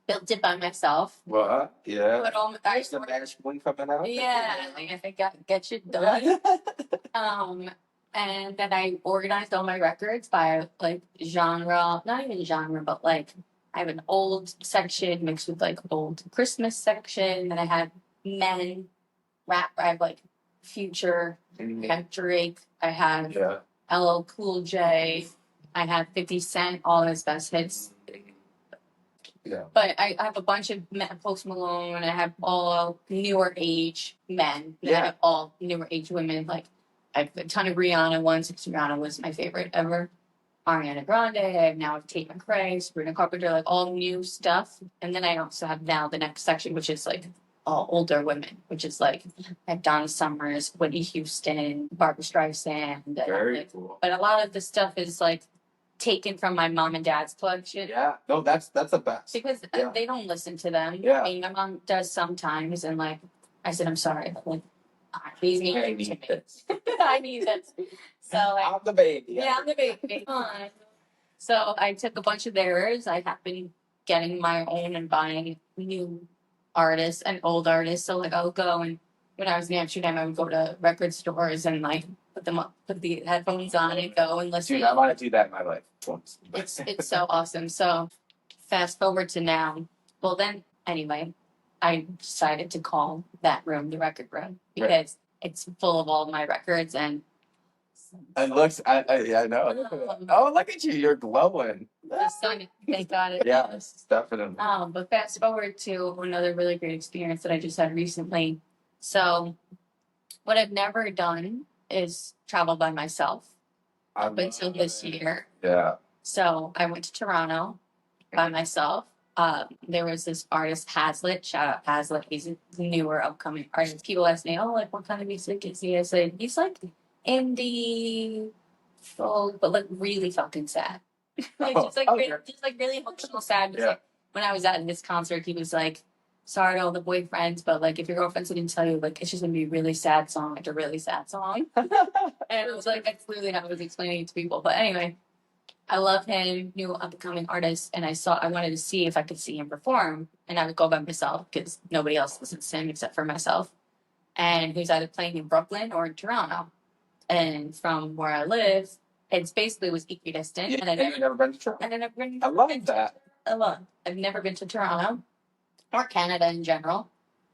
Built it by myself. What? Yeah. Put all There's the management coming out. yeah, like I think I get you done. And then I organized all my records by like genre, not even genre, but like I have an old section mixed with like old Christmas section. Then I have men rap. I have like Future. I have Drake. I have LL Cool J. I have 50 Cent, all his best hits. Yeah. But I have a bunch of Post Malone. I have all newer age men. I have all newer age women. Like I have a ton of Rihanna ones. Rihanna was my favorite ever. Ariana Grande. I have now Tate McRae, Sabrina Carpenter, like all new stuff. And then I also have now the next section, which is like all older women, which is like I have Donna Summers, Whitney Houston, Barbra Streisand. Very cool. But a lot of the stuff is like taken from my mom and dad's collection. Yeah, no, that's the best. Because they don't listen to them. Yeah. I mean, my mom does sometimes, and like I said, I'm sorry, but like these need I need this. I need this. So I'm the baby. yeah, I'm the baby. So I took a bunch of theirs. I have been getting my own and buying new artists and old artists. So like I'll go, and when I was in Amsterdam, I would go to record stores and like put the headphones on and go and listen. Dude, I want to do that in my life once. It's so awesome. So fast forward to now. Well, then anyway, I decided to call that room the record room because it's full of all my records and. It looks. I know. Oh, look at you! You're glowing. The sun, thank God. Yes, definitely. But fast forward to another really great experience that I just had recently. So, what I've never done is travel by myself up until this year. Yeah. So I went to Toronto by myself. There was this artist Hazlitt. Shout out Hazlitt. He's a newer upcoming artist. People ask me, "Oh, like what kind of music is he?" I said, "He's like indie folk, but like really fucking sad." Like just like really emotional sad. Yeah. Like, when I was at this concert, he was like, "Sorry to all the boyfriends, but like if your girlfriends didn't tell you, like it's just gonna be a really sad song after a really sad song." And it was like that's clearly how I was explaining it to people. But anyway, I love him, new upcoming artist, and I wanted to see if I could see him perform, and I would go by myself because nobody else listens to him except for myself. And he was either playing in Brooklyn or in Toronto. And from where I live, it's basically was equidistant. Yeah, and you've never been to Toronto. And I've been. I love that. I've never been to Toronto or Canada in general.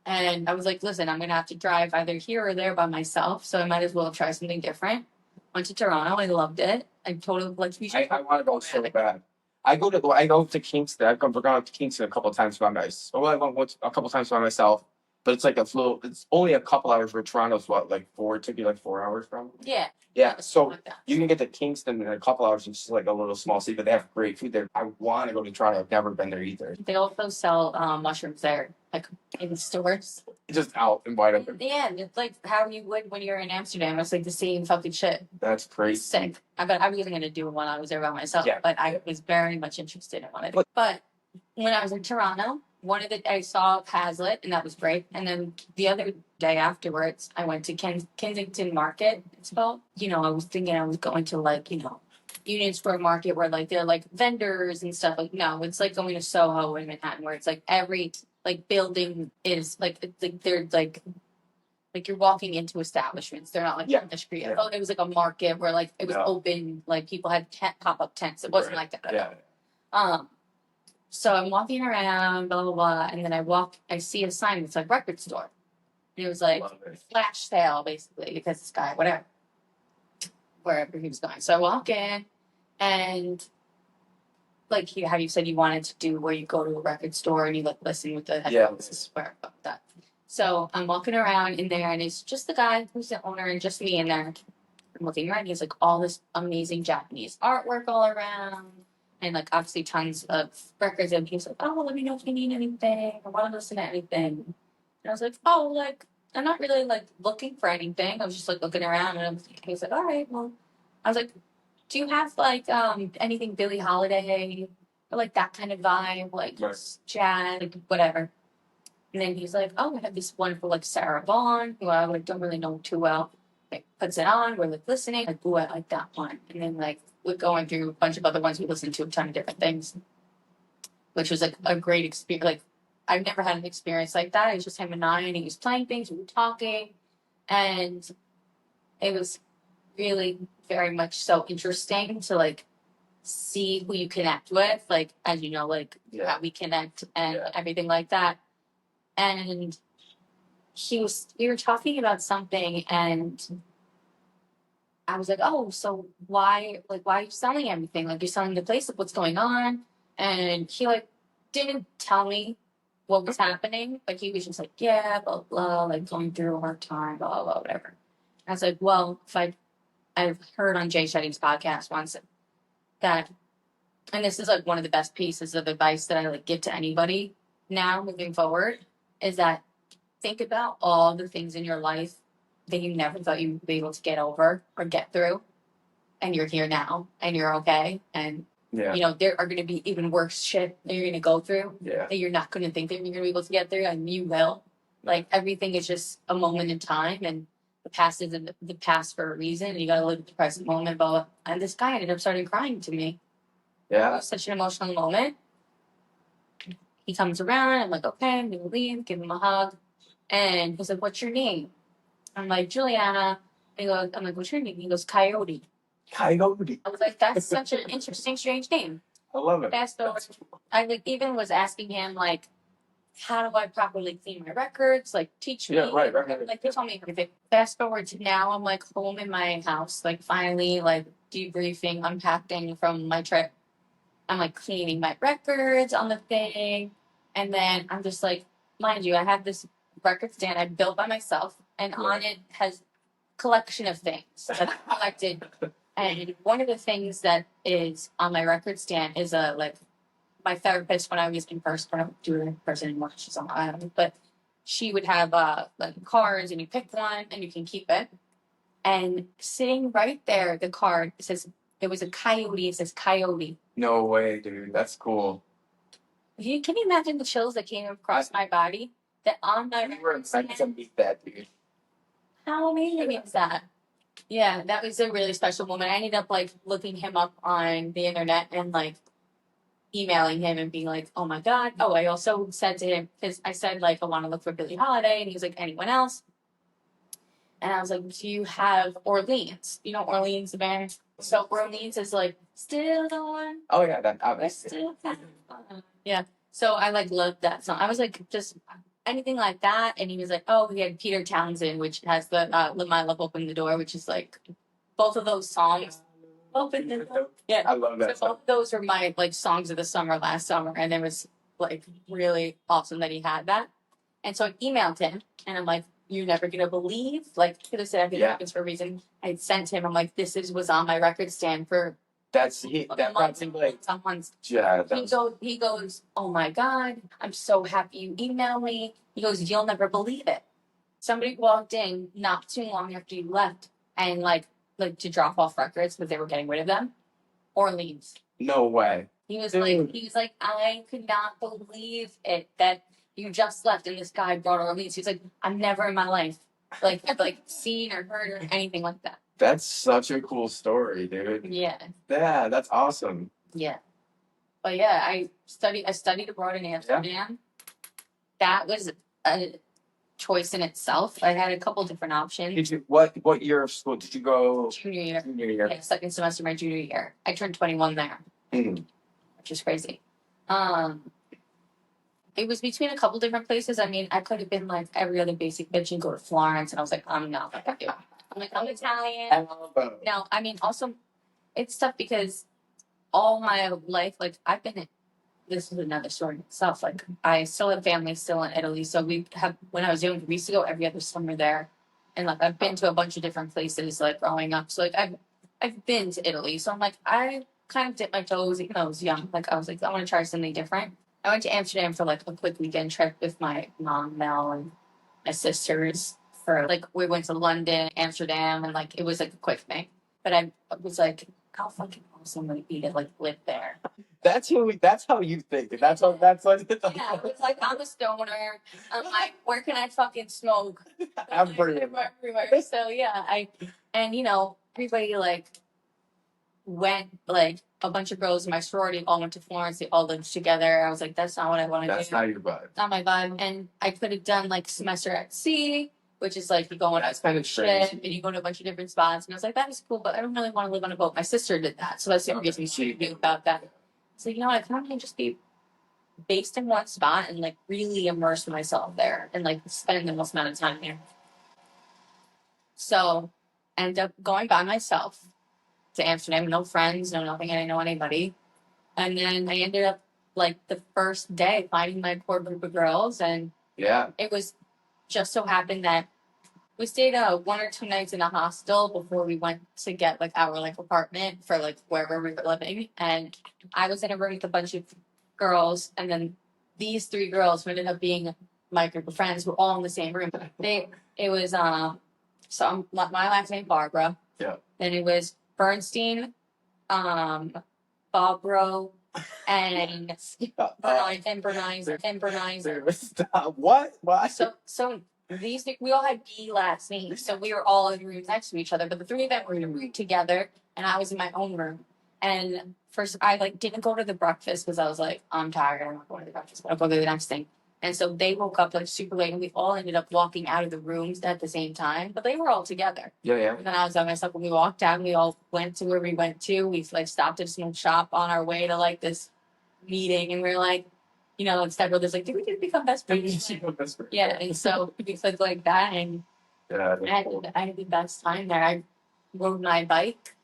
And I was like, listen, I'm gonna have to drive either here or there by myself, so I might as well try something different. Went to Toronto. I loved it. I totally like. I want to go so bad. I go to Kingston. I've gone to Kingston a couple of times by myself. Well, I went a couple of times by myself. But it's like it's only a couple hours where Toronto's like 4, it took you like 4 hours from. Yeah. Yeah, so you can get to Kingston in a couple hours. It's just like a little small city, but they have great food there. I want to go to Toronto. I've never been there either. They also sell mushrooms there, like in stores. Just out and wide open. Yeah, it's like how you would when you're in Amsterdam. It's like the same fucking shit. That's crazy. Sick. I wasn't gonna do it when I was there by myself, but I was very much interested in it. But when I was in Toronto, I saw Hazlitt, and that was great. And then the other day afterwards, I went to Kensington Market. It's about, I was thinking I was going to like, Union Square Market where like they're like vendors and stuff. Like no, it's like going to Soho in Manhattan where it's like every like building is like they're like you're walking into establishments. They're not like on the street. I thought it was like a market where like it was open, like people had pop-up tents. It wasn't like that at all. So I'm walking around, blah, blah, blah. And then I see a sign that's like record store. And it was like Love it. flash sale basically because this guy, whatever, wherever he was going. So I walk in and like how you said you wanted to do where you go to a record store and you like listen with the headphones. Where about that. So I'm walking around in there and it's just the guy who's the owner and just me in there. I'm looking around. He's like all this amazing Japanese artwork all around. And like obviously tons of records. And he's like, oh, let me know if you need anything or want to listen to anything. And I was like, oh, like I'm not really like looking for anything. I was just like looking around and he's like, all right, well, I was like, do you have like anything Billie Holiday or like that kind of vibe, like jazz, like whatever? And then he's like, oh, I have this wonderful like Sarah Vaughan, who I like, don't really know too well. Like puts it on, we're like listening, like, ooh, I like that one. And then like we're going through a bunch of other ones. We listened to a ton of different things, which was like a great experience. Like I've never had an experience like that. It was just him and I, and he was playing things, we were talking, and it was really very much so interesting to like see who you connect with, like as you know, like how we connect and everything like that. And we were talking about something and I was like, oh, so why are you selling everything? Like you're selling the place, like what's going on? And he like didn't tell me what was happening, but he was just like, yeah, blah, blah, like going through a hard time, blah, blah, whatever. I was like, well, I've heard on Jay Shetty's podcast once that, and this is like one of the best pieces of advice that I like give to anybody now moving forward, is that think about all the things in your life that you never thought you would be able to get over or get through, and you're here now and you're okay. And you know there are going to be even worse shit that you're going to go through that you're not going to think that you're going to be able to get through, and you will. Like everything is just a moment in time, and the past is the past for a reason, and you got to live the present moment. But and this guy ended up starting crying to me. Yeah, it was such an emotional moment. He comes around. I'm like, okay, I'm gonna leave. Give him a hug, and he's like, "What's your name?" I'm like, Julianna. I'm like, what's your name? He goes, Coyote. Coyote. I was like, that's such an interesting, strange name. I love it. Fast forward, I like even was asking him like, how do I properly clean my records? Like, teach me. Yeah, right. Like, he told me everything. Fast forward to now, I'm like home in my house, like finally, like debriefing, unpacking from my trip. I'm like cleaning my records on the thing, and then I'm just like, mind you, I have this record stand I built by myself, and on it has collection of things that I collected. And one of the things that is on my record stand is like my therapist when I was in person. I don't do it in person anymore. She's on the island, but she would have like cards, and you pick one and you can keep it. And sitting right there, the card says it was a coyote. It says Coyote. No way, dude. That's cool. Can you imagine the chills that came across my body? That on my record stand. I meet that, dude. How amazing is that? Yeah, that was a really special moment. I ended up like looking him up on the internet and like emailing him and being like, oh my God. Oh, I also said to him, because I said like, I want to look for Billie Holiday. And he was like, anyone else? And I was like, do you have Orleans? You know Orleans, the band? So Orleans is like, still the one. Oh yeah, that obviously. Still yeah. So I like loved that song. I was like, just anything like that. And he was like, oh, he had Peter Townsend, which has the My Love Open the Door, which is like both of those songs. Open the Door. Yeah. I love that. So both of those were my like songs of the summer last summer. And it was like really awesome that he had that. And so I emailed him and I'm like, you're never gonna believe, like he said everything happens for a reason. I sent him, I'm like, was on my record stand for months. Yeah. He goes, oh my God, I'm so happy you emailed me. He goes, you'll never believe it. Somebody walked in not too long after you left and like to drop off records because they were getting rid of them. Orleans. No way. He was like, I could not believe it that you just left and this guy brought Orleans. He's like, I've never in my life like seen or heard or anything like that. That's such a cool story, dude. Yeah. Yeah, that's awesome. Yeah. But yeah, I studied abroad in Amsterdam. Yeah. That was a choice in itself. I had a couple different options. Did you what year of school did you go? Junior year. Junior year. Yeah, second semester my junior year. I turned 21 there. Which is crazy. it was between a couple different places. I mean, I could have been like every other basic bitch and go to Florence, and I was like, I'm not gonna do it. I'm like, I'm Italian. No, I mean, also, it's tough because all my life, like, I've been in, this is another story in itself. Like, I still have family still in Italy, so we have, when I was young, we used to go every other summer there, and like, I've been to a bunch of different places, like, growing up. So like, I've been to Italy, so I'm like, I kind of dipped my toes, even though I was young. Like, I was like, I want to try something different. I went to Amsterdam for like a quick weekend trip with my mom, Mel, and my sisters. For like, we went to London, Amsterdam, and like, it was like a quick thing. But I was like, how fucking awesome would it be to like live there? That's how you think. That's what. That's what. Yeah, it's like, I'm a stoner. I'm like, where can I fucking smoke? Everywhere. So yeah, and you know, everybody like went, like a bunch of girls in my sorority all went to Florence. They all lived together. I was like, that's not what I want to do. That's not your vibe. Not my vibe. And I could have done like semester at sea, which is like you go on That's a kind of ship strange. and you go to a bunch of different spots. And I was like, that is cool, but I don't really want to live on a boat. My sister did that, so that's the only reason she knew about that. So you know what? I kind of just be based in one spot and like really immerse myself there and like spend the most amount of time there. So I ended up going by myself to Amsterdam, no friends, no nothing. I didn't know anybody. And then I ended up like the first day finding my core group of girls, and Yeah. it was just so happened that we stayed 1 or 2 nights in a hostel before we went to get like our like apartment for like wherever we were living. And I was in a room with a bunch of girls, and then these 3 girls who ended up being my group of friends were all in the same room. It was my last name Barbara. Yeah. Then it was Bernstein, Bobro, and Bernizer. Stop. What? Why? So these we all had B last names, so we were all in rooms next to each other. But the 3 of them were in a room together, and I was in my own room. And first, I like didn't go to the breakfast because I was like, I'm tired. I'm not going to the breakfast. But I'll go to the next thing. And so they woke up like super late, and we all ended up walking out of the rooms at the same time. But they were all together. Yeah. And then I was by myself. When we walked out, we all went to where we went to. We like stopped at a small shop on our way to like this meeting, and we were like, you know, like Steph was like, did we just become best friends? Yeah, and so we clicked like that, and Yeah. I had the best time there. I rode my bike.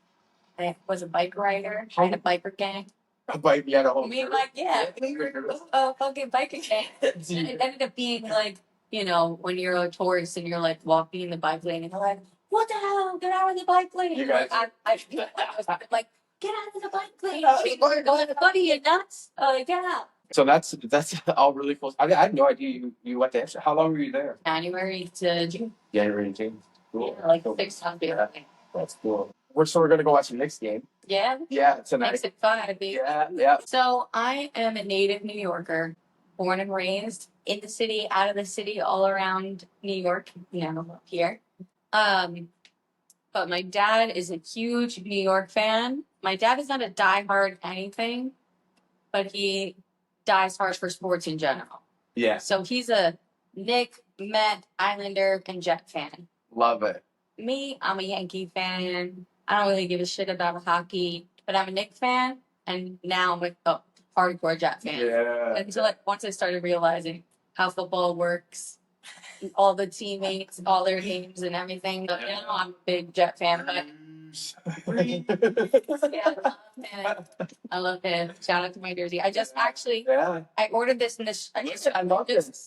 I was a bike rider. I had a biker gang. A bike. You had a whole. Me and like, yeah, we were a fucking biker gang. And it ended up being like, you know, when you're a tourist and you're like walking in the bike lane, and they're like, what the hell? Get out of the bike lane. You guys. I was like, get out of the bike lane. Buddy, you nuts? Get out. So that's all really cool. I had no idea you went to Amsterdam. How long were you there? January to June. January to June. Cool. Yeah, like 6 months. Yeah. That's cool. We're gonna go watch the Knicks game. Yeah. Yeah, tonight. Makes it fun. Yeah. So I am a native New Yorker, born and raised in the city, out of the city, all around New York, you know, here. But my dad is a huge New York fan. My dad is not a diehard anything, but he dies hard for sports in general. Yeah. So he's a Knicks, Met, Islander, and Jet fan. Love it. Me, I'm a Yankee fan. I don't really give a shit about hockey, but I'm a Knicks fan, and now I'm a hardcore Jet fan. Yeah. Until like once I started realizing how football works, all the teammates, all their games and everything. But now I'm a big Jet fan. But yeah, I love him. Shout out to my jersey. I just actually I ordered this in this. I just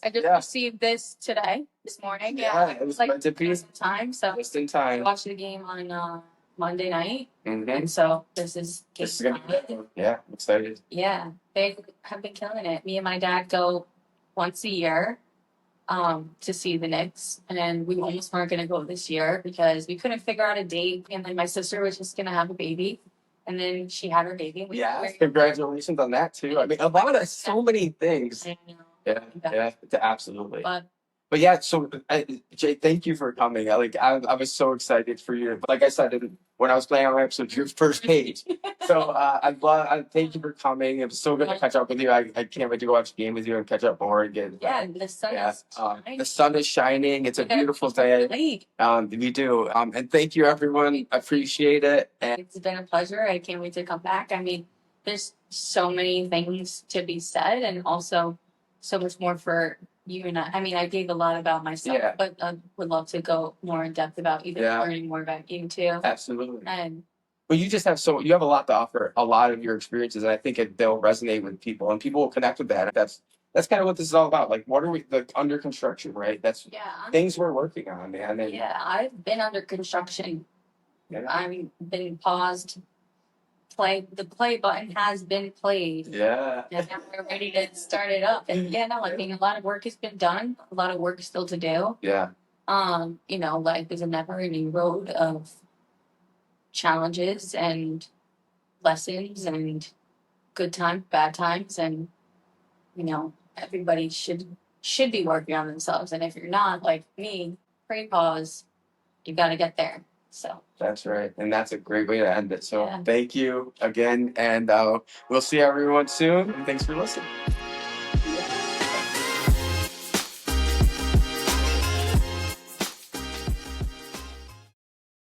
received this today, this morning. Yeah, it was like meant to be. just in time. So Just in I time. watched the game on Monday night, Mm-hmm. and so this is gonna be good. Yeah, I'm excited. yeah, they have been killing it. Me and my dad go once a year to see the Knicks, and we almost weren't going to go this year because we couldn't figure out a date, and then my sister was just going to have a baby, and then she had her baby. Yeah, congratulations on that too. I mean, a lot of so many things. I know. Yeah, absolutely. But yeah, so Jay, thank you for coming. I was so excited for you. Like I said, when I was playing on episode, your first page. So I thank you for coming. It was so good to catch up with you. I can't wait to go watch the game with you and catch up more again. Yeah, the sun is shining. The sun is shining. It's a beautiful day. We do. And thank you, everyone. I appreciate it. And it's been a pleasure. I can't wait to come back. I mean, there's so many things to be said, and also so much more for you and I mean, I gave a lot about myself, Yeah. but I would love to go more in depth about even learning more about you too. Absolutely. And But you just have you have a lot to offer, a lot of your experiences, and I think they'll resonate with people, and people will connect with that. That's kind of what this is all about. Like, what are we like under construction, right? That's things we're working on, man. And yeah, I've been under construction. Yeah. I've been paused. The play button has been played. Yeah. And now we're ready to start it up. And yeah, no, I mean a lot of work has been done. A lot of work still to do. Yeah. You know, like there's a never ending road of challenges and lessons and good times, bad times, and you know, everybody should be working on themselves. And if you're not, like me, pause, you gotta get there. So That's right. And that's a great way to end it. So Yeah. thank you again. And we'll see everyone soon. And thanks for listening.